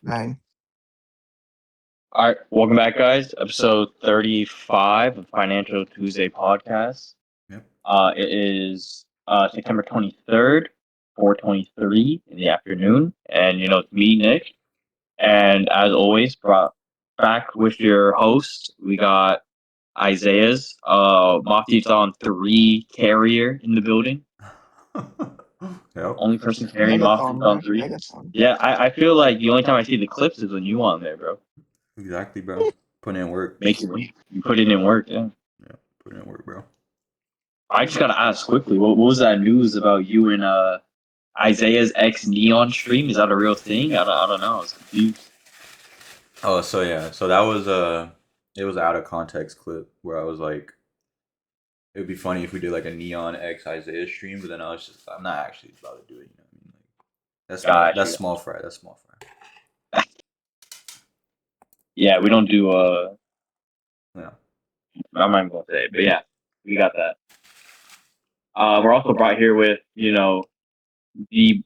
Nine. All right, welcome back, guys. Episode 35 of Financial Tuesday podcast. Yep. It is September 23rd, 4:23 in the afternoon, and it's me, Nick. And as always, brought back with your host, we got Isaiah's Mafti's on 3 carrier in the building. Yep. Only person carrying Megathon, Mafti's on man. 3. Megathon. Yeah, I feel like the only time I see the clips is when you on there, bro. Exactly, bro. Putting in work. Makes you put it in work, yeah. Yeah, putting in work, bro. I just gotta ask quickly, what was that news about you and Isaiah's ex Neon stream? Is that a real thing? I don't know. I was confused. Oh, so yeah, so that was it was out of context clip where I was like, it would be funny if we did like a Neon X Isaiah stream, but then I'm not actually about to do it. You know what I mean? Like, that's small fry. That's small fry. Yeah, we don't do Yeah. I'm not even gonna say it, but yeah, we got that. We're also brought here with the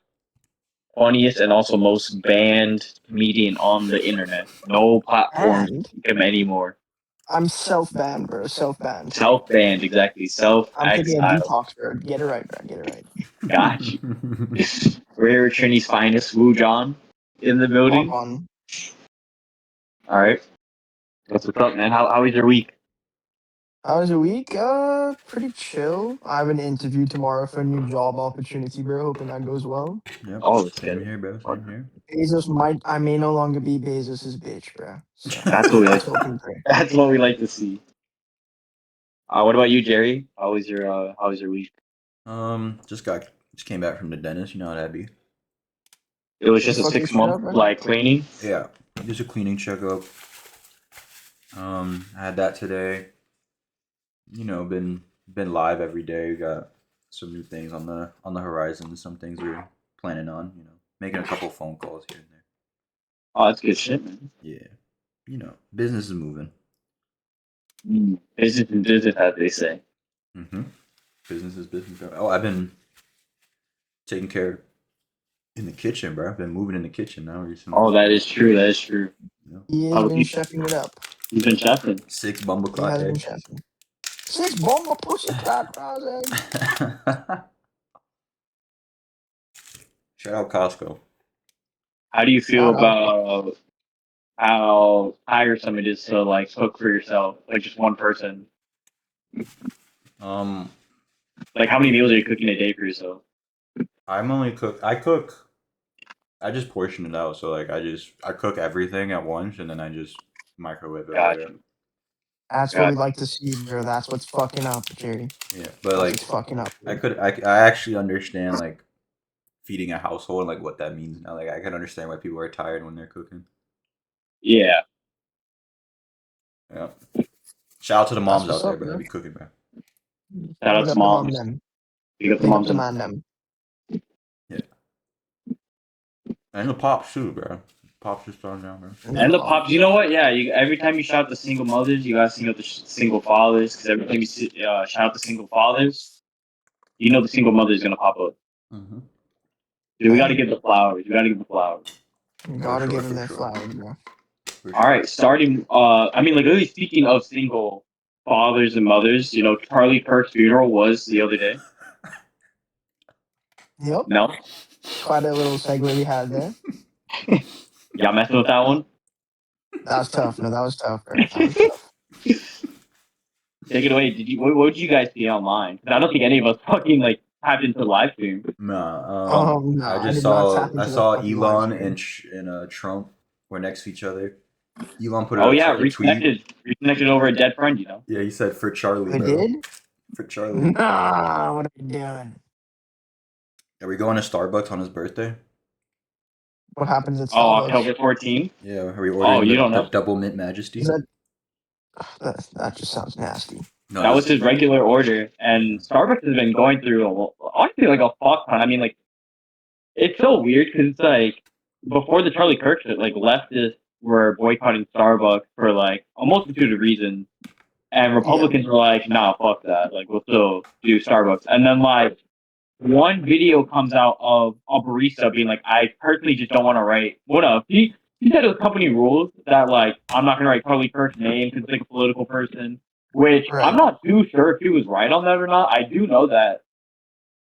funniest and also most banned comedian on the internet. No platforms And him anymore. I'm self-banned, bro. Self-banned. Self-banned, exactly. I'm taking a Self-exiled. detox, bro. Get it right, bro. Get it right. Got you. We're here with Trinity's finest, Woo John, in the building. Walk on. All right. What's up, man? How was your week? How was your week? Pretty chill. I have an interview tomorrow for a new job opportunity, bro. Hoping that goes well. Yep. Oh, it's Same good. here, bro. Same here. I may no longer be Bezos' bitch, bro. So That's what we like. hope and pray. That's what we like to see. What about you, Jerry? How was your week? Just came back from the dentist. You know how that'd be. It was just a Fucking 6 month shit up, like cleaning. Yeah, just a cleaning checkup. I had that today. Been live every day. We got some new things on the horizon. Some things we're planning on. Making a couple phone calls here and there. Oh, that's good shit, man. Yeah, business is moving. Business and business, as they say. Mm-hmm. Business is business. Oh, I've been taking care in the kitchen, bro. I've been moving in the kitchen now recently. Oh, that is true. That is true. Yeah, he's been chefing it up. You've been chefing. 6 He bumbleclot has been eggs. chefing. 6 bomber pussy cat eggs. Shout out Costco. How do you feel Shout out. about how tiresome it is to like cook for yourself, like just one person? Like, how many meals are you cooking a day for yourself? I just portion it out. So like I cook everything at once and then I just microwave it Gotcha. later. That's what we like to see, bro. That's what's fucking up, Jerry. Yeah, but like it's fucking up. I actually understand like feeding a household and like what that means now. Like I can understand why people are tired when they're cooking. Yeah. Yeah. Shout out to the moms That's out there, what's up, bro. man. That be cooking, man. Shout out to moms. Big up the man them. Yeah. And the pops too, bro. Pops are starting down, bro. And the pops, you know what? Yeah, every time you shout out the single mothers, you gotta sing out the single fathers. Because every time you shout out the single fathers, the single mother is gonna pop up. Mm-hmm. Dude, we gotta give the flowers. You gotta give them their flowers, bro. All right, starting. Literally speaking of single fathers and mothers, Charlie Kirk's funeral was the other day. Yep. No. Quite a little segue we had there. Y'all messing with that one? That was tough. No, that was tough, bro. That was tough. Take it away. What did you guys see online? I don't think any of us fucking tapped into the live stream. Nah. No, I saw Elon and Trump were next to each other. Elon put out a tweet. Reconnected over a dead friend, Yeah, he said for Charlie. We did? For Charlie. Nah, what are we doing? Are we going to Starbucks on his birthday? What happens at Starbucks? October 14th? Yeah, are we ordering the double mint majesty? That just sounds nasty. No, that was his regular order, and Starbucks has been going through honestly like a fuck ton. I mean, like, it's so weird because it's like before the Charlie Kirk shit, like leftists were boycotting Starbucks for like a multitude of reasons, and Republicans were like, "Nah, fuck that. Like, we'll still do Starbucks." And then like one video comes out of a barista being like, "I personally just don't want to write. he said it was company rules that like I'm not gonna write Charlie Kirk's name because it's like a political person. Which I'm Right. not too sure if he was right on that or not. I do know that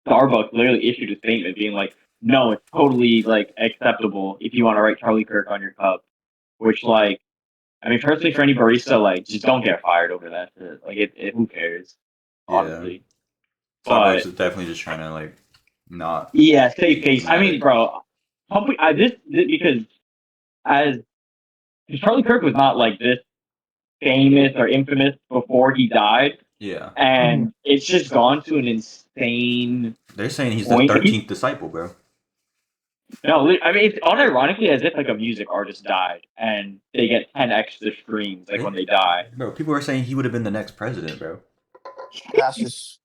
Starbucks literally issued a statement being like, "No, it's totally like acceptable if you want to write Charlie Kirk on your cup." Which like, I mean, personally, for any barista, like, just don't get fired over that shit. Like, who cares, Yeah. honestly? Starbucks But is definitely just trying to like not yeah, save be face. I mean, dramatic. bro, this because as Charlie Kirk was not like this famous or infamous before he died, Yeah. and it's just gone to an insane They're saying he's the point. 13th disciple, bro. No, I mean it's unironically as if like a music artist died and they get 10 extra streams like when they die. Bro, people are saying he would have been the next president, bro. That's just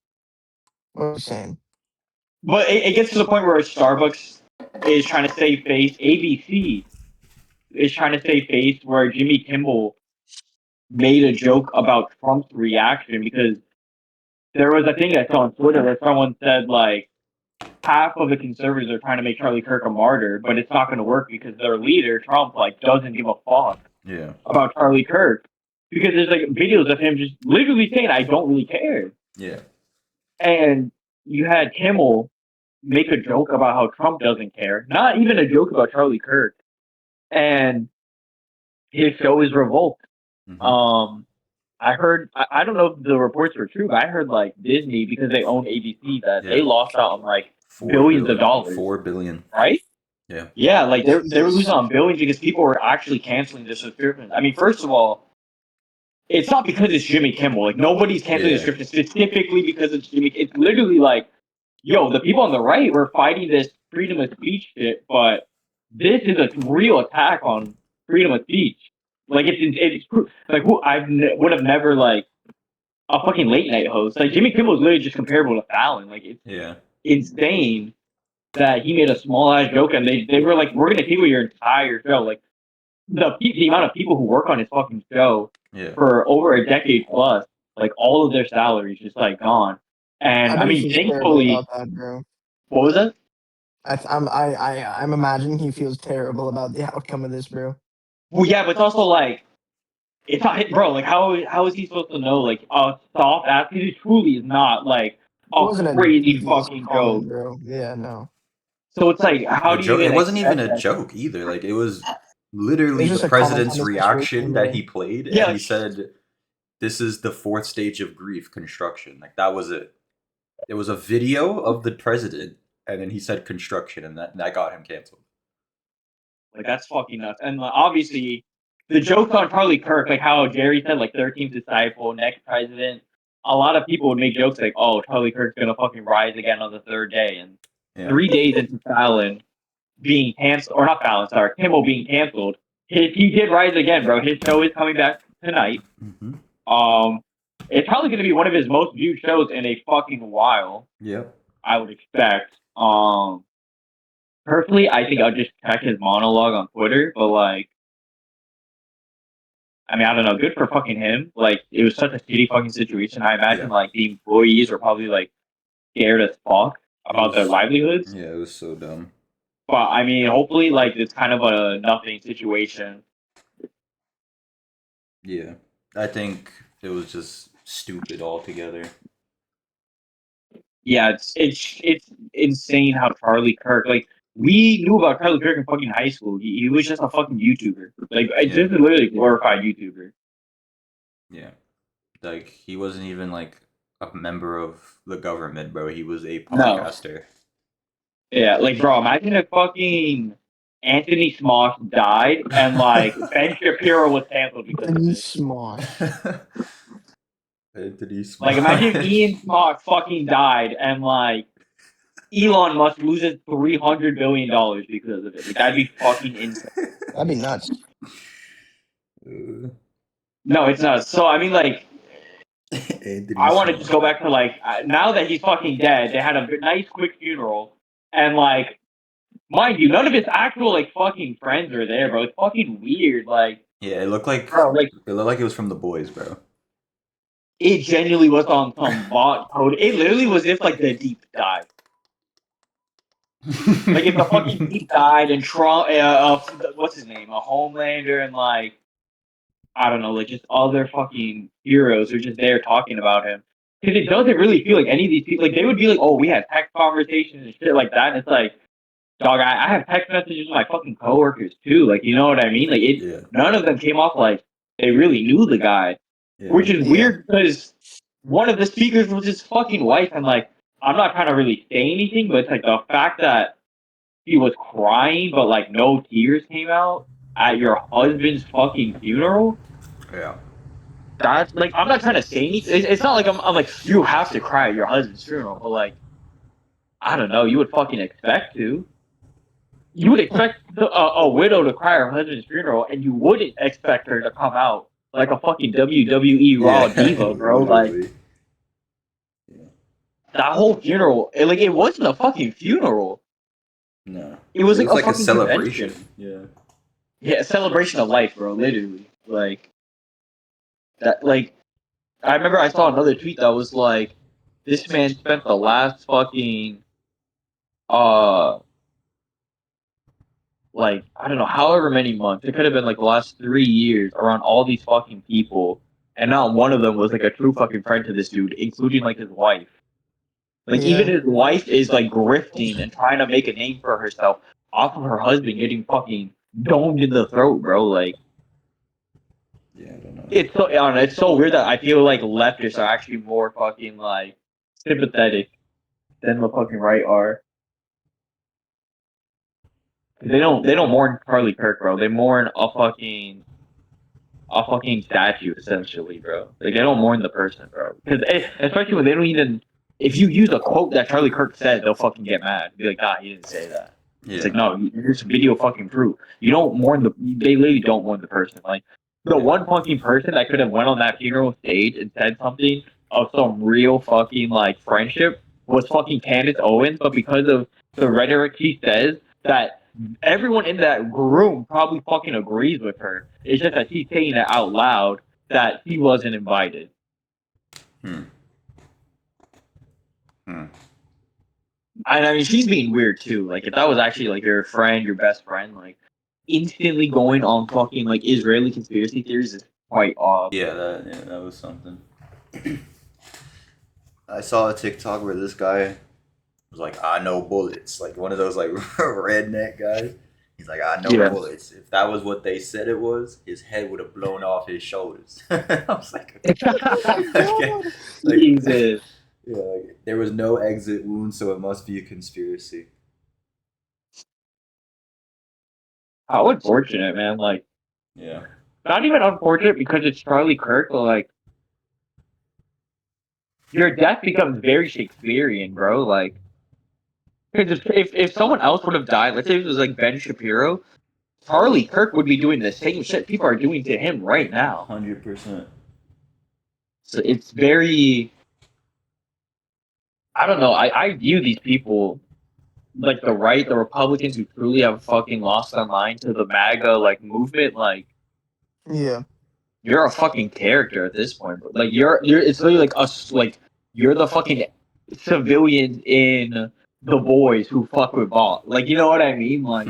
what I'm saying. But it gets to the point where Starbucks is trying to save face. ABC is trying to save face where Jimmy Kimmel made a joke about Trump's reaction because there was a thing I saw on Twitter where someone said like half of the conservatives are trying to make Charlie Kirk a martyr, but it's not going to work because their leader Trump like doesn't give a fuck Yeah. about Charlie Kirk because there's like videos of him just literally saying I don't really care, Yeah. and you had Kimmel make a joke about how Trump doesn't care, not even a joke about Charlie Kirk, and his show is Revolt. Mhm. I heard I don't know if the reports were true, but I heard like Disney because they own ABC that they Yeah. lost out on like 4 billions of billion. dollars, 4 billion. right? Yeah. Yeah, like they were losing on billions because people were actually canceling the subscriptions. I mean, first of all, it's not because it's Jimmy Kimmel. Like nobody's canceling the Yeah. subscription specifically because it's Jimmy. It's literally like, yo, the people on the right were fighting this freedom of speech shit, but this is a real attack on freedom of speech. Like like who would have never like a fucking late night host. Like Jimmy Kimmel is literally just comparable to Fallon. Like it's Yeah. insane that he made a small ass joke and they were like, we're gonna take away your entire show. Like the amount of people who work on his fucking show Yeah. for over a decade plus, like all of their salaries just like gone. And I I bet he mean, feels terrible thankfully, about that, bro. what was that? I'm imagining he feels terrible about the outcome of this, bro. Well, yeah, but it's also like it's not, bro. Like how is he supposed to know? Like a soft ass, because it truly is not like It a wasn't a crazy devious fucking joke. comment, bro. Yeah, no. So it's like, how A do you joke. It even wasn't even expect a that? joke either. Like it was It literally was the just a comment on president's the situation, reaction that bro. he played, Yeah, and he like, said, "This is the fourth stage of grief, construction." Like that was it. It was a video of the president, and then he said construction, and that got him canceled. like that's fucking nuts. And obviously, the jokes on Charlie Kirk, like how Jerry said, like 13th disciple, next president. A lot of people would make jokes like, "Oh, Charlie Kirk's gonna fucking rise again on the third day." And Yeah. 3 days into Fallon being canceled, or not Fallon, sorry, Kimmel being canceled, he did rise again, bro. His show is coming back tonight. Mm-hmm. It's probably gonna be one of his most viewed shows in a fucking while. Yep. I would expect. Personally, I think I'll just check his monologue on Twitter, but like, I mean, I don't know. Good for fucking him. Like, it was such a shitty fucking situation. I imagine Yeah. like the employees were probably like scared as fuck about their livelihoods. Yeah, it was so dumb. But I mean, hopefully, like it's kind of a nothing situation. Yeah, I think it was just stupid altogether. Yeah, it's insane how Charlie Kirk like we knew about Charlie Kirk in fucking high school. He was just a fucking YouTuber. Like, Yeah. just a literally glorified YouTuber. Yeah, like he wasn't even like a member of the government, bro. He was a No. podcaster. Yeah, like bro, imagine if fucking Anthony Smosh died and like Ben Shapiro was canceled because of Denise it. Smosh. Anthony Smosh. Like imagine if Ian Smosh fucking died and like Elon Musk loses $300 billion because of it. Like that'd be fucking insane. That'd be nuts. No, it's not. So I mean, like, Anthony I want to Smosh. just go back to like now that he's fucking dead, they had a nice quick funeral, and like, mind you, none of his actual like fucking friends are there, bro. It's fucking weird. Like, Yeah, it looked like bro, like it looked like it was from The Boys, bro. it genuinely was on some bot code. It literally was just like the deep dive. Like if the fucking he died and Trump, what's his name, a Homelander, and like I don't know, like just other fucking heroes are just there talking about him. Because it doesn't really feel like any of these people, like they would be like, oh, we had text conversations and shit like that. And it's like, dog, I have text messages with my fucking coworkers too. Like, you know what I mean? Like, Yeah. none of them came off like they really knew the guy, Yeah. which is Yeah. weird because one of the speakers was his fucking wife. And like, I'm not trying to really say anything, but it's like the fact that he was crying, but like no tears came out at your husband's fucking funeral. Yeah. That's like I'm not trying to say anything. It's not like I'm like you have to cry at your husband's funeral, but like I don't know, you would fucking expect to. You would expect a widow to cry at her husband's funeral, and you wouldn't expect her to come out like a fucking WWE Raw diva, bro. Like Literally. that whole funeral, it wasn't a fucking funeral. No. It was like a like a fucking celebration. convention. Yeah. Yeah, a celebration of life, bro. Literally, like that. Like I remember I saw another tweet that was like, this man spent the last fucking uh like I don't know, however many months. It could have been like the last 3 years around all these fucking people, and not one of them was like a true fucking friend to this dude, including like his wife. Like even Yeah. his wife is like grifting and trying to make a name for herself off of her husband getting fucking domed in the throat, bro. Like Yeah, I don't know. it's so weird that I feel like leftists are actually more fucking like sympathetic than the fucking right are. They don't mourn Charlie Kirk, bro. They mourn a fucking statue, essentially, bro. Like they don't mourn the person, bro. Because especially when they don't even, if you use a quote that Charlie Kirk said, they'll fucking get mad. Be like, nah, he didn't say that. Yeah. It's like, no, here's video fucking proof. You don't mourn they literally don't mourn the person. Like the one fucking person that could have went on that funeral stage and said something of some real fucking like friendship was fucking Candace Owens, but because of the rhetoric she says that everyone in that room probably fucking agrees with her. It's just that she's saying it out loud that she wasn't invited. Hmm. And I mean, she's being weird too. Like, if that was actually like your friend, your best friend, like instantly going on fucking like Israeli conspiracy theories is quite odd. Yeah, that was something. I saw a TikTok where this guy was like, "I know bullets," like one of those like redneck guys. He's like, "I know Yeah. bullets. If that was what they said it was, his head would have blown off his shoulders." I was like, okay. Like, Jesus. yeah, like, there was no exit wound, so it must be a conspiracy. How unfortunate, man. Like, Yeah. not even unfortunate because it's Charlie Kirk, but like, your death becomes very Shakespearean, bro. Like, because if someone else would have died, let's say it was like Ben Shapiro, Charlie Kirk would be doing the same shit people are doing to him right now. 100%. So it's very, I don't know. I view these people like the right, the Republicans who truly have fucking lost their mind to the MAGA like movement. Like Yeah. you're a fucking character at this point. But like you're it's literally like us like you're the fucking civilians in The Boys who fuck with Ball. Like you know what I mean? Like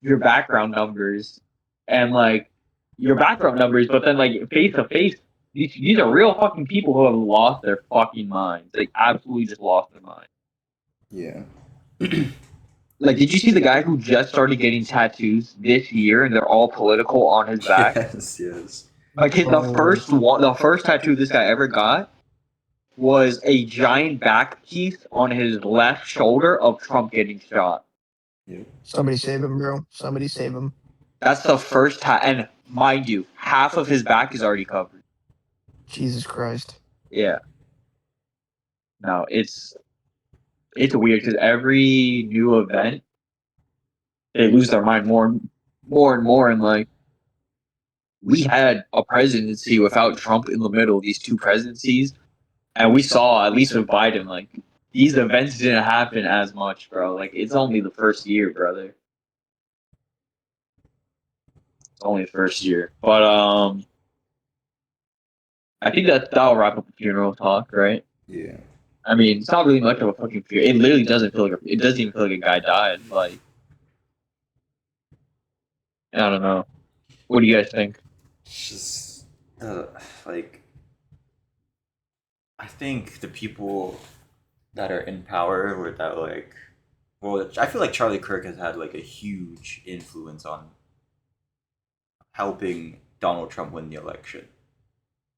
your background numbers and like your background numbers, but then like face to face, these are real fucking people who have lost their fucking minds. Like absolutely just lost their mind. Yeah. Like, did you see the guy who just started getting tattoos this year, and they're all political on his back? Yes, yes. Like, the first tattoo this guy ever got was a giant back piece on his left shoulder of Trump getting shot. Somebody save him, bro. Somebody save him. That's the first and mind you, half of his back is already covered. Jesus Christ. Yeah. No, it's weird because every new event, they lose their mind more and more, and like we had a presidency without Trump in the middle, these two presidencies, and we saw at least with Biden, like these events didn't happen as much, bro. Like it's only the first year, brother. It's only the first year, but I think that'll wrap up the funeral talk, right? Yeah. I mean, it's not really much of a fucking fear. It literally doesn't feel like it doesn't even feel like a guy died. Like, I don't know. What do you guys think? It's just like I think the people that are in power or that like well I feel like Charlie Kirk has had like a huge influence on helping Donald Trump win the election.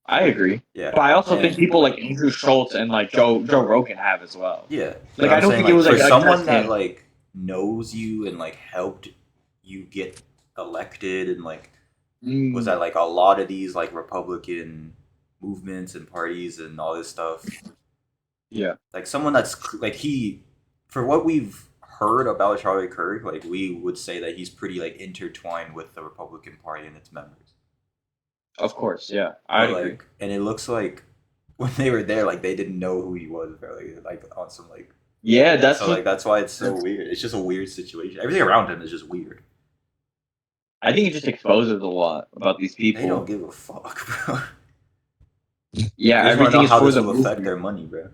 I agree, Yeah. but I also think And- people like Andrew Schultz and like Joe Rogan have as well. Yeah. Like, But I I'm don't saying think it like was for like someone just that him. like knows you and like helped you get elected and like was Mm, at like a lot of these like Republican movements and parties and all this stuff. yeah, Like someone that's like he for what we've heard about Charlie Kirk, like we would say that he's pretty like intertwined with the Republican Party and its members. of course, yeah, I'd But agree. like and it looks like when they were there, like they didn't know who he was barely like on some like Yeah, that's so what like that's why it's so weird. It's just a weird situation. Everything around him is just weird. I think it just exposes a lot about these They don't people. give a fuck, bro. Yeah, They just want to everything know is how for this the will affect movement. their money, bro.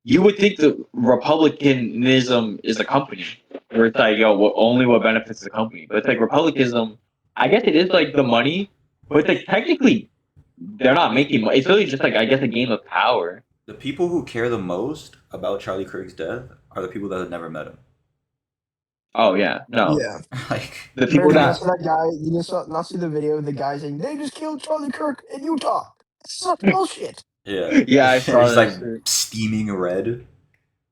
You would think that Republicanism is a company, where it's like, yo, only what benefits the company. But it's like Republicanism. I guess it is like the money, but it's like technically they're not making money. It's really just like, I guess, a game of power. The people who care the most about Charlie Kirk's death are the people that have never met him. Oh yeah, no, Yeah. Like the Bro, people you that just saw that guy. You just saw, not see the video of the guy saying they just killed Charlie Kirk in Utah. It's such bullshit. yeah, yeah, I saw he's like that. steaming red.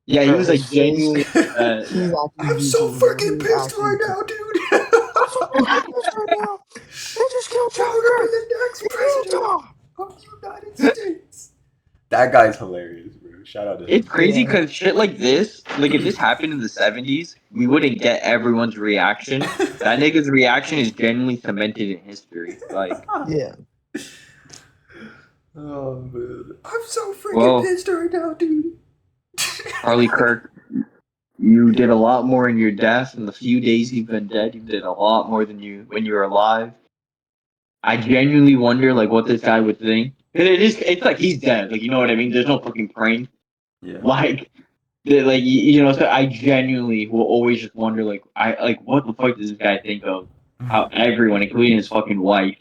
Yeah, he Bro, was his like face. genuinely. He's Yeah. acting I'm so BT, bro. freaking He's pissed acting right BT. now, dude. I'm so fucking pissed right now. They just killed I Charlie want to be Kirk the next in president Utah. of the United States. That guy's hilarious, bro. Shout out to It's him. crazy Yeah. because shit like this, like if this happened in the 70s, we wouldn't get everyone's reaction. That nigga's reaction is genuinely cemented in history. Like, Yeah. Oh man, I'm so freaking well, pissed right now, dude. Charlie Kirk, you did a lot more in your death. In the few days you've been dead, you did a lot more than you when you were alive. I genuinely wonder, like, what this guy would think. 'Cause it's like he's dead. Like, you know what I mean? There's no fucking prank. Yeah. Like, so I genuinely will always just wonder, like, what the fuck does this guy think of how everyone, including his fucking wife,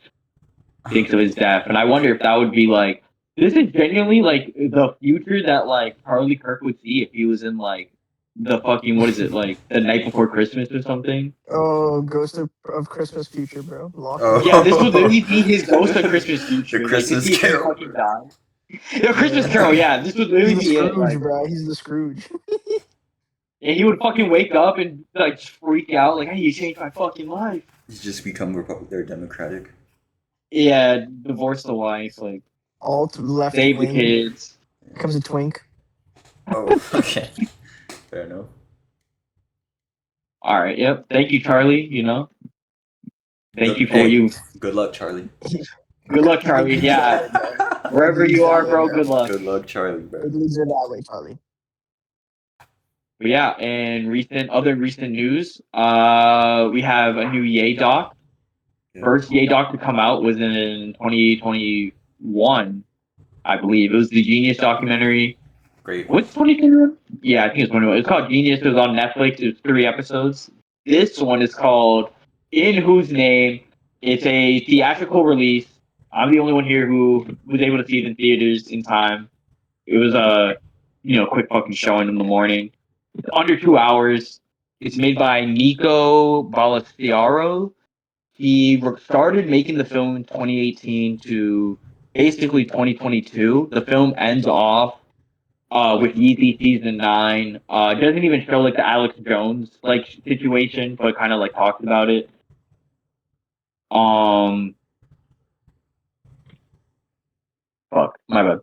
thinks of his death? And I wonder if that would be like, this is genuinely like the future that like Charlie Kirk would see if he was in like the fucking what is it like the night before Christmas or something? Oh, Ghost of Christmas Future, bro. Lock Oh. it. Yeah, this would literally be his ghost of Christmas future. The Like to Christmas see if he Carol, fucking bro. died. The Christmas Yeah. Carol, yeah, this would literally He's the be it. Scrooge, Like, bro. He's the Scrooge. and he would fucking wake up and like freak out, like, "Hey, you changed my fucking life." He's just become they're democratic. Yeah, divorce the wife, like Alt left save the wing. kids. Becomes a twink. Oh, okay. Fair enough. All right, yep. Thank you, Charlie. You know, thank you for what Hey, you. good luck, Charlie. Good luck, Charlie. Good Yeah, job, bro. wherever you are, bro. Good luck. Good luck, Charlie, bro. It leads her that way, Charlie. But yeah, and other recent news, we have a new Yay doc. Yeah. First Yay doc to come out was in 2021, I believe. It was the Genius documentary. Great. What's 2021? Yeah, I think it's 2021. It's called Genius. It was on Netflix. It was 3 episodes. This one is called In Whose Name. It's a theatrical release. I'm the only one here who was able to see it in theaters in time. It was a quick fucking showing in the morning. It's under 2 hours. It's made by Nico Balastiaro. He started making the film in 2018 to basically 2022. The film ends off with Yeezy season 9. It doesn't even show like the Alex Jones like situation, but kind of like talks about it. Fuck, my bad.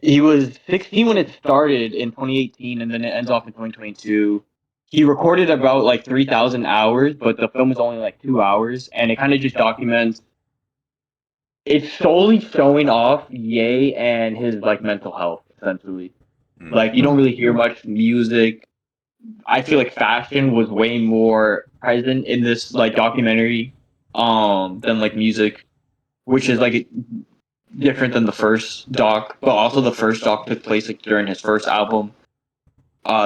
He was 16 when it started in 2018, and then it ends off in 2022. He recorded about like 3,000 hours, but the film is only like 2 hours, and it kind of just documents. It's solely showing off Ye and his like mental health, essentially. Like you don't really hear much music. I feel like fashion was way more present in this like documentary, than like music, which is like different than the first doc, but also the first doc took place like during his first album.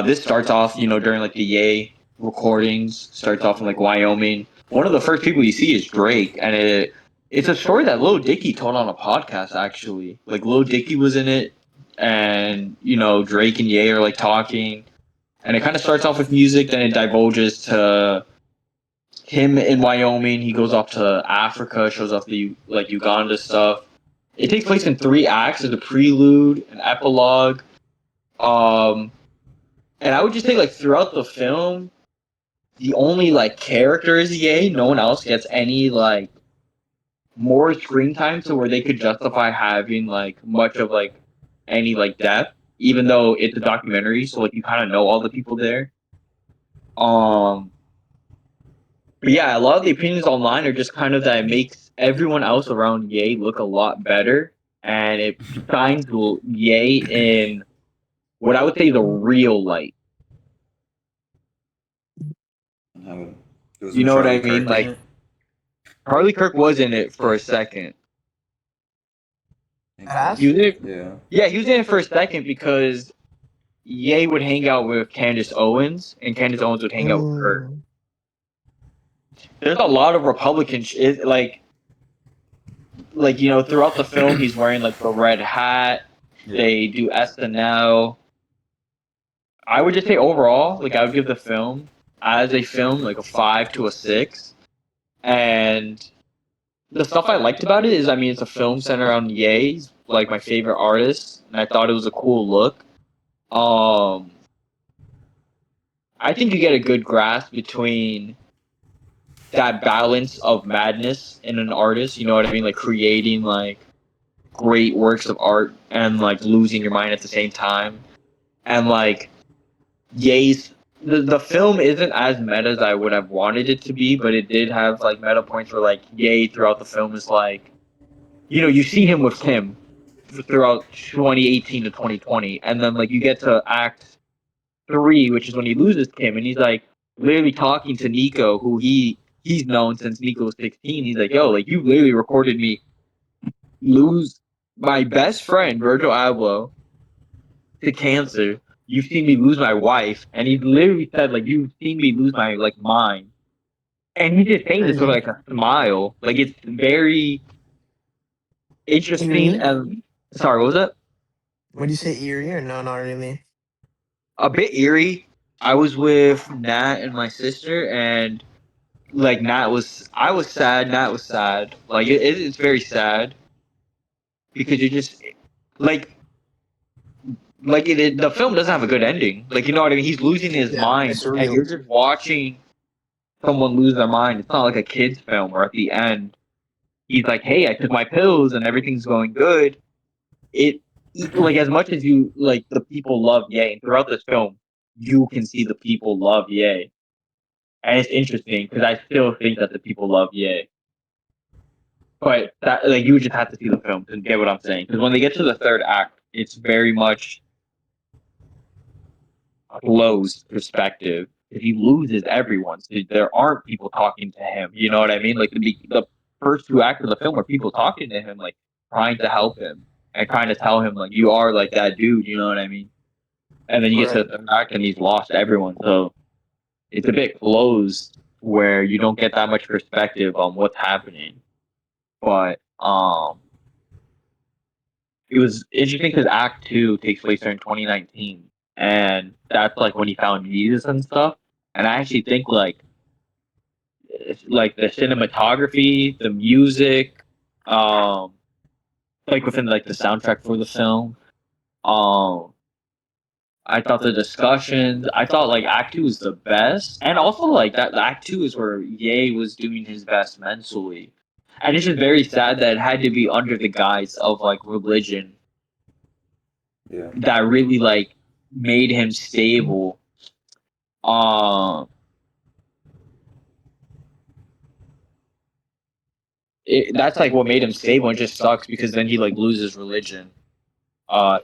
This starts off, during like the Ye recordings. Starts off in like Wyoming. One of the first people you see is Drake, and it's a story that Lil Dicky told on a podcast actually. Like Lil Dicky was in it, and Drake and Ye are like talking, and it kind of starts off with music, then it divulges to him in Wyoming. He goes off to Africa, shows off the like Uganda stuff. It takes place in 3 acts. There's a prelude, an epilogue, um, and I would just say like throughout the film, the only like character is Ye. No one else gets any like more screen time to where they could justify having like much of like any like depth, even though it's a documentary, so like you kind of know all the people there. Um, but yeah, a lot of the opinions online are just kind of that it makes everyone else around Ye look a lot better, and it shines Ye in what I would say the real light. How it was You know what Charlie I mean? Kirk in Like it? Charlie Kirk was in it for a second. I think That so. He was in it. Yeah. Yeah, he was in it for a second because Ye would hang out with Candace Owens, and Candace Owens would hang out with Kirk. Mm. There's a lot of Republican shit, like throughout the film, he's wearing like the red hat. Yeah. They do SNL. I would just say overall, like I would give the film as a film like a 5 to a 6. And the stuff I liked about it is, I mean, it's a film centered around Ye, he's, like my favorite artist, and I thought it was a cool look. Um, I think you get a good grasp between that balance of madness in an artist. You know what I mean? Like creating like great works of art and like losing your mind at the same time. And like Ye's the film isn't as meta as I would have wanted it to be, but it did have like meta points where like Ye throughout the film is like, you see him with Kim throughout 2018 to 2020, and then like you get to Act 3, which is when he loses Kim, and he's like literally talking to Nico, who he's known since Nico was 16. He's like, yo, like you literally recorded me lose my best friend Virgil Abloh to cancer. You've seen me lose my wife, and he literally said like you've seen me lose my like mind, and he's just saying this with Crazy. like a smile. Like it's very interesting. Eerie? And sorry, what was that? Would you say eerie or no? Not really. A bit eerie. I was with Nat and my sister, and like I was sad. Nat was sad. Like it's very sad because you just like the film doesn't have a good ending. Like you know what I mean? He's losing his Yeah, mind, it's and you're surreal. just watching someone lose their mind. It's not like a kid's film where at the end he's like, "Hey, I took my pills and everything's going good." It like as much as you like the people love Ye, and throughout this film, you can see the people love Ye. And it's interesting because I still think that the people love Ye. But that like you just have to see the film to get what I'm saying. Because when they get to the third act, it's very much Lowe's perspective. If he loses everyone, so there aren't people talking to him. You know what I mean? Like the first 2 acts of the film are people talking to him, like trying to help him and trying to tell him like you are like that dude. You know what I mean? And then you get to Right. the third act and he's lost everyone. So it's a bit closed where you don't get that much perspective on what's happening. But it was interesting because Act 2 takes place during 2019, and that's like when he found Jesus and stuff. And I actually think like the cinematography, the music, um, like within like the soundtrack for the film, um, I thought the discussions, I thought like Act 2 was the best, and also like that Act 2 is where Ye was doing his best mentally. And it's just very sad that it had to be under the guise of like religion Yeah. that really like made him stable. Um, that's like what made him stable. And it just sucks because then he like loses religion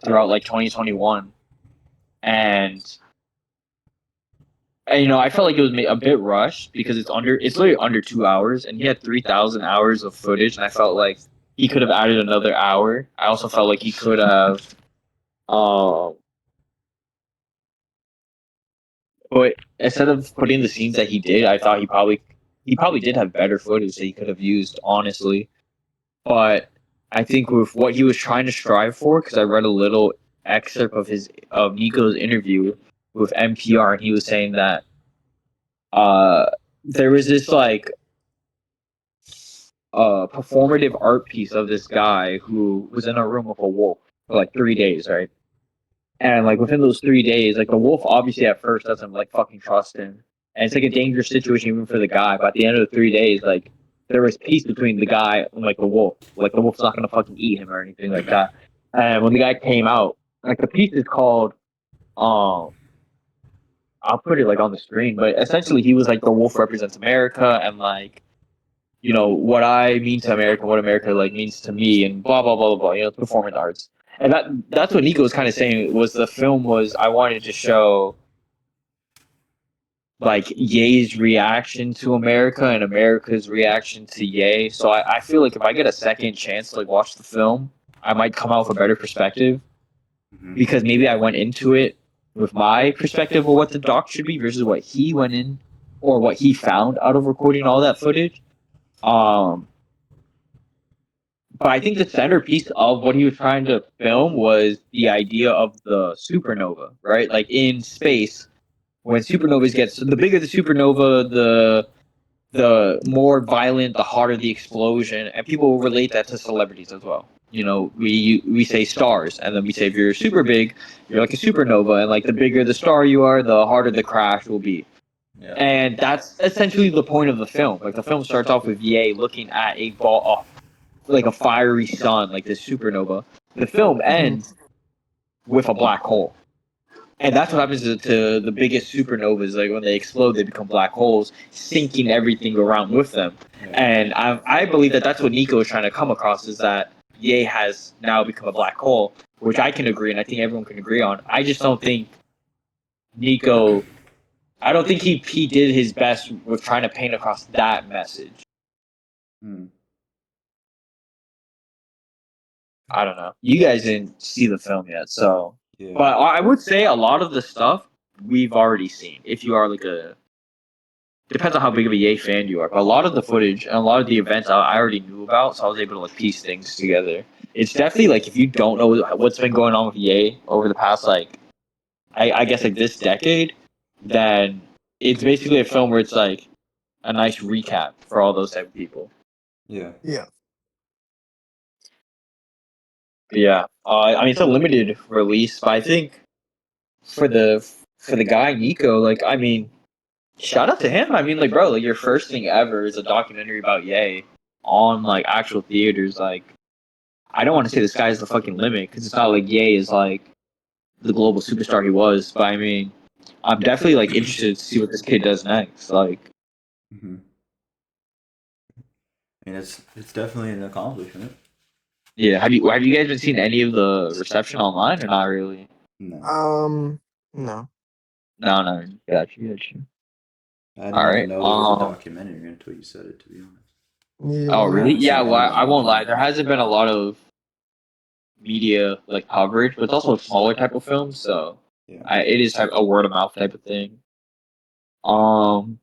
throughout like 2021, and I felt like it was a bit rushed because it's literally under 2 hours, and he had 3,000 hours of footage, and I felt like he could have added another hour. I also felt like he could have, but instead of putting the scenes that he did, I thought he probably did have better footage that he could have used, honestly. But I think with what he was trying to strive for, because I read a little excerpt of Nico's interview with NPR, and he was saying that there was this like performative art piece of this guy who was in a room with a wolf for like 3 days, right? And like within those 3 days, like the wolf obviously at first doesn't like fucking trust him, and it's like a dangerous situation even for the guy. But at the end of the 3 days, like there was peace between the guy and like the wolf. Like the wolf's not gonna fucking eat him or anything like that. And when the guy came out, like the piece is called, um, I'll put it like on the screen, but essentially he was like the wolf represents America and like what I mean to America, what America like means to me, and blah blah blah blah blah. It's performance arts, and that's what Nico was kind of saying was the film was I wanted to show like Ye's reaction to America and America's reaction to Ye. So I feel like if I get a second chance to like watch the film, I might come out with a better perspective because maybe I went into it with my perspective of what the doc should be versus what he went in or what he found out of recording all that footage. Um, But I think the centerpiece of what he was trying to film was the idea of the supernova, right? Like in space, when supernovas get the bigger the supernova, the more violent, the harder the explosion, and people will relate that to celebrities as well. We say stars, and then we say if you're super big, you're like a supernova, and like the bigger the star you are, the harder the crash will be. Yeah. And that's essentially the point of the film. Like the film starts off with Ye looking at a ball, like a fiery sun, like this supernova. The film ends with a black hole, and that's what happens to the biggest supernovas. Like when they explode, they become black holes, sinking everything around with them. And I believe that that's what Nico is trying to come across is that Ye has now become a black hole, which I can agree, and I think everyone can agree on. I just don't think Nico. I don't think he did his best with trying to paint across that message. Hmm. I don't know. You guys didn't see the film yet, so. Yeah. But I would say a lot of the stuff we've already seen. If you are like depends on how big of a Ye fan you are. But a lot of the footage and a lot of the events I already knew about, so I was able to like piece things together. It's definitely like if you don't know what's been going on with Ye over the past like, I guess like this decade, then it's basically a film where it's like a nice recap for all those type of people. Yeah. Yeah. Yeah, I mean it's a limited release, but I think for the guy Nico, like I mean, shout out to him. I mean, like bro, like your first thing ever is a documentary about Ye on like actual theaters. Like I don't want to say the sky's the fucking limit because it's not like Ye is like the global superstar he was, but I mean, I'm definitely like interested to see what this kid does next. Like, Mm-hmm. I mean, it's definitely an accomplishment. yeah, have you guys been seeing any of the reception online or not really? No, No. No, got you. I didn't All even right. know there was a documentary until you said it. To be honest. Yeah. Oh, really? haven't Yeah, seen well, any I won't lie. online. There hasn't been a lot of media like coverage, but it's also a smaller type of film, so Yeah. it is type a word of mouth type of thing. Um,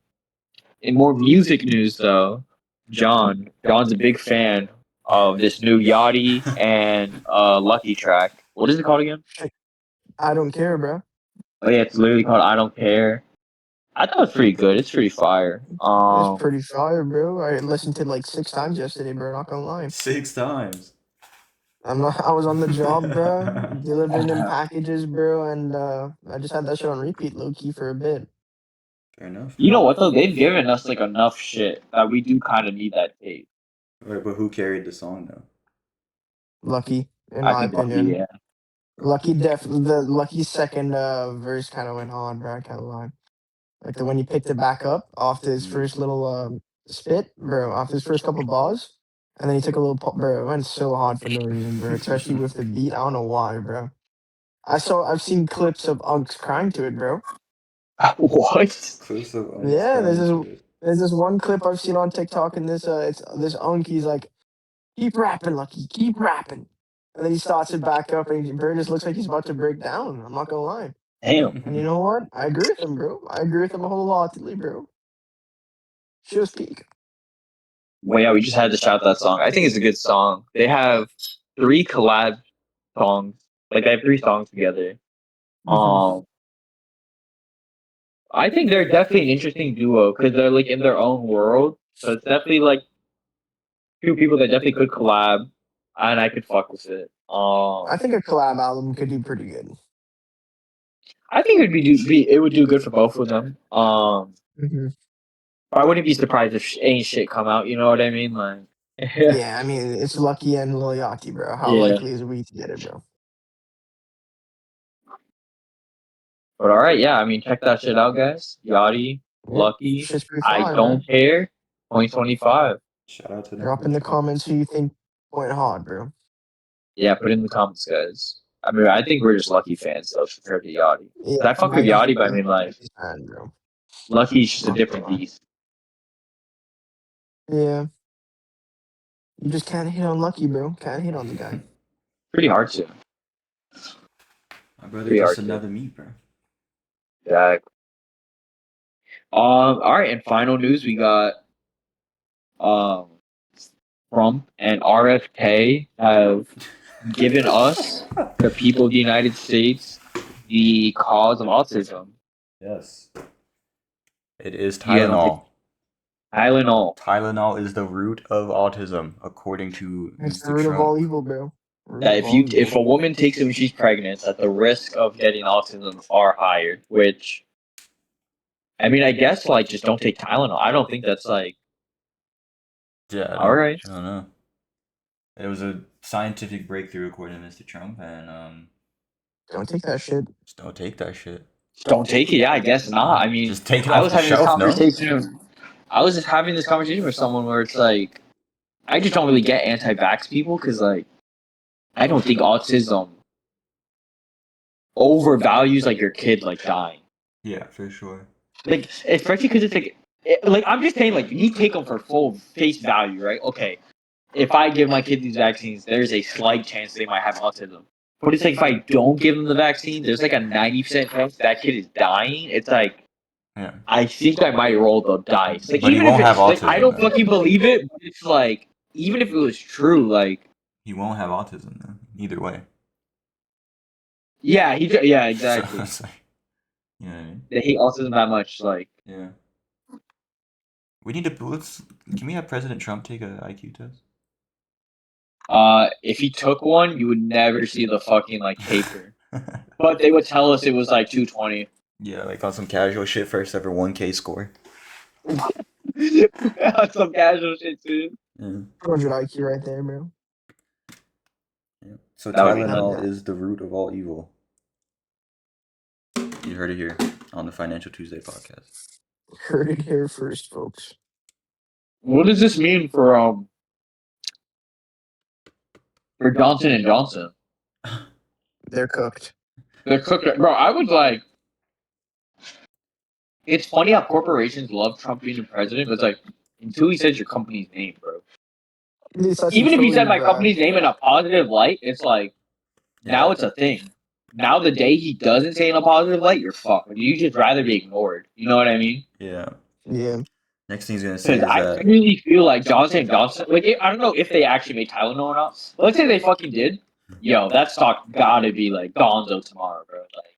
in more music news though, John's a big fan of this new Yachty and Lucky track. What is it called again? I don't care, bro. Oh yeah, it's literally called I Don't Care. I thought it was pretty good. It's pretty fire. It's pretty fire, bro. I listened to it like 6 times yesterday, bro. Not gonna lie. 6 times. I'm not. I was on the job, bro, delivering them packages, bro, and I just had that shit on repeat, low key, for a bit. Fair enough. You know what though? They've given us like enough shit that we do kind of need that tape. Right, but who carried the song though? Lucky, in I my think Lucky, opinion. yeah. The Lucky second verse kind of went on, bro. I can't lie. Like the when he picked it back up off his first little spit, bro, off his first couple balls, and then he took a little, bro. It went so hard for no reason, bro. Especially with the beat. I don't know why, bro. I've seen clips of Unks crying to it, bro. What? Clips of Yeah, to it. there's this one clip I've seen on TikTok, and it's this Unk. He's like, Keep rapping, Lucky. Keep rapping. And then he starts it back up, and Bird just looks like he's about to break down. I'm not gonna lie. Damn. And you know what? I agree with him, bro. I agree with him wholeheartedly, bro. She was peak. Well, yeah, we just had to shout that song. I think it's a good song. They have 3 collab songs. Like they have 3 songs together. I think they're definitely an interesting duo because they're like in their own world. So it's definitely like 2 people that definitely could collab, and I could fuck with it. I think a collab album could do pretty good. I think it would do good for both of them. Mhm. I wouldn't be surprised if ain't shit come out. You know what I mean? Like, Yeah, I mean, it's Lucky and Lil Yachty, bro. How Yeah. likely is we to get it, bro? But all right, yeah. I mean, check that shit out, guys. Yachty, Yeah, Lucky. shit's pretty I fly, don't man. care. 2025. Shout out to them. Drop in the comments who you think went hard, bro. Yeah, put it in the comments, guys. I mean, I think we're just Lucky fans though compared to Yachty. Yeah, I fuck with Yachty, but I mean, like, fan, bro. Lucky's just a different beast. Yeah. You just can't hit on Lucky, bro. Can't hit on the guy. Pretty hard to. My brother Pretty just hard to. another meat, bro. Exactly. All right, and final news we got. Trump and RFK have given us, the people of the United States, the cause of autism. Yes. It is Yeah, Tylenol. Tylenol. Tylenol is the root of autism, according to It's the Mr. root of all Trump. evil, bro. Root That of all evil. if a woman takes it when she's pregnant, that the risk of getting autism are higher. Which, I mean, I guess like just don't take Tylenol. I don't think that's like. Yeah. All right. I don't know. It was a scientific breakthrough, according to Mr. Trump, and Don't take that shit. just don't take that shit. Don't take it. Yeah, I guess not. I mean, Just take it I off was the having this shelf, no? conversation. I was just having this conversation with someone where it's like, I just don't really get anti-vax people because like, I don't think autism overvalues like your kid like dying. Yeah, for sure. Like, especially because it's like, I'm just saying like you take them for full face value, right? Okay, if I give my kid these vaccines, there's a slight chance they might have autism. But it's like if I don't give them the vaccine, there's like a 90% chance that kid is dying. It's like, Yeah. I think I might roll the dice. Like, But he even if won't have it's, like, I autism, don't though. fucking believe it. But it's like, even if it was true, like, He won't have autism, though. Either way. yeah, yeah, exactly. So, it's like, you know what I mean? They hate autism that much, like. Yeah. We need to. Can we have President Trump take an IQ test? If he took one, you would never see the fucking like paper. But they would tell us it was like 220. Yeah, like on some casual shit, first ever 1K score. Some casual shit too. Yeah. 200 IQ right there, bro. Yeah. So That would be Tylenol nice. is the root of all evil. You heard it here on the Financial Tuesday podcast. Heard it here first, folks. What does this mean for Johnson and Johnson? They're cooked. They're cooking, bro. I was like, it's funny how corporations love Trump being the president, but it's like until he says your company's name, bro. It's such a Even if he said my trove, company's name in a positive light, it's like now it's a thing. Now the day he doesn't say in a positive light, you're fucked. Like, you just rather be ignored. You know what I mean? Yeah. Yeah. Next thing he's gonna say Because is I that really feel like Johnson & Johnson. Like I don't know if they actually made Tylenol or not. But let's say they fucking did. Yo, that stock gotta be like gonzo tomorrow, bro. Like,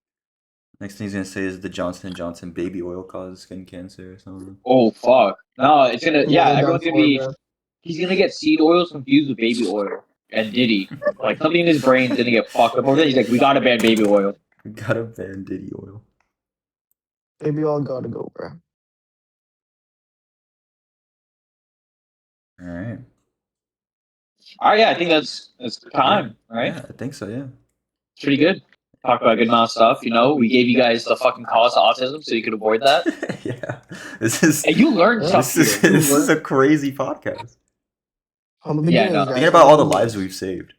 next thing he's gonna say is the Johnson & Johnson baby oil causes skin cancer or something. oh fuck. No, it's gonna. Yeah, they're everyone's done gonna for, be. bro. He's gonna get seed oils confused with baby oil and Diddy. Like something in his brain's gonna get fucked up over there. He's like, we gotta ban baby oil. We gotta ban Diddy oil. Baby all gotta go, bro. All right. All right, yeah, I think that's time, right? Yeah, I think so. Yeah. It's pretty good. Talked about a good amount of stuff. You know, we gave you guys the fucking cause of autism so you could avoid that. Yeah. This is. And you learned Yeah, stuff. This here. You is learned- a crazy podcast. Humble Yeah, beginnings, no. guys. Think about all the Humble lives beginnings. we've saved.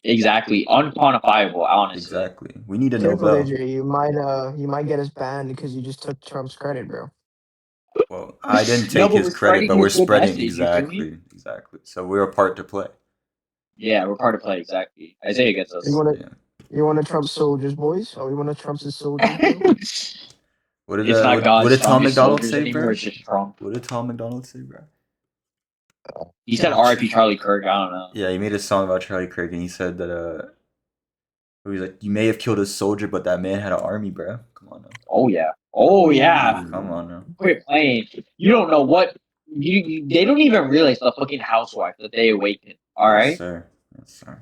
Exactly. Unquantifiable, honestly. Exactly. We need a Careful, Nobel. AJ. You might get us banned because you just took Trump's credit, bro. Well, I didn't No, take but his we're credit, spreading but we're his good spreading message, you feel me? exactly. So we're a part to play. Yeah, we're part of play, exactly. Isaiah gets us. You want to Yeah. you want to trump soldiers, boys? Oh, you want to trump the soldiers, bro? What did It's not what, God's what did Tom strongest McDonald soldiers say, anymore. bro? It's just Trump. What did Tom McDonald say, bro? He said R.I.P. Charlie Kirk. I don't know. Yeah, he made a song about Charlie Kirk, and he said that he was like, "You may have killed a soldier, but that man had an army, bro. Come on now. Oh yeah. Oh yeah. Come on now." Quit playing. You don't know what. They don't even realize the fucking housewife that they awakened. All Yes, right. sir. Yes, sir.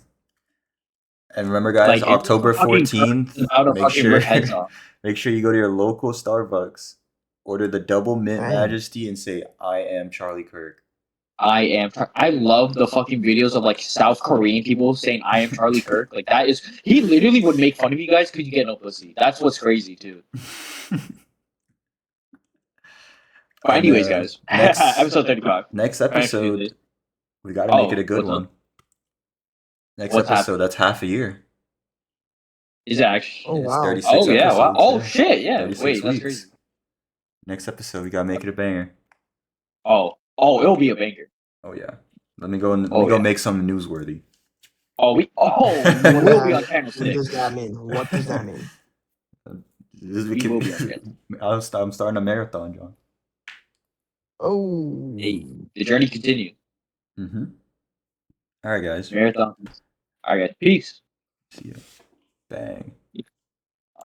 And remember, guys, Like, it's October fucking 14th. about to Make fucking sure, rip heads off. make sure you go to your local Starbucks, order the double mint Dang. majesty, and say, "I am Charlie Kirk." I love the fucking videos of like South Korean people saying I am Charlie Kirk. Like that is he literally would make fun of you guys because you get no pussy. That's what's crazy too. But And, anyways, guys, next episode 35. next Trying to do episode, this. we got to make Oh, it a good what's up? one. Next What's episode, happening? that's half a year. Is it actually? Oh It's wow. 36 Oh yeah! Wow! episodes, Oh yeah. shit! Yeah. 36 Wait, that's weeks. crazy. Next episode, we gotta make it a banger. Oh, it'll be a banger. Oh yeah. Let me go Yeah. make some newsworthy. Oh, we'll be on channel What does 6. that mean? What does that mean? This will be on channel. I'm starting a marathon, John. Oh. Hey, the journey continues. Mm-hmm. All right, guys. Marathon. All right, guys. Peace. See ya. Bang.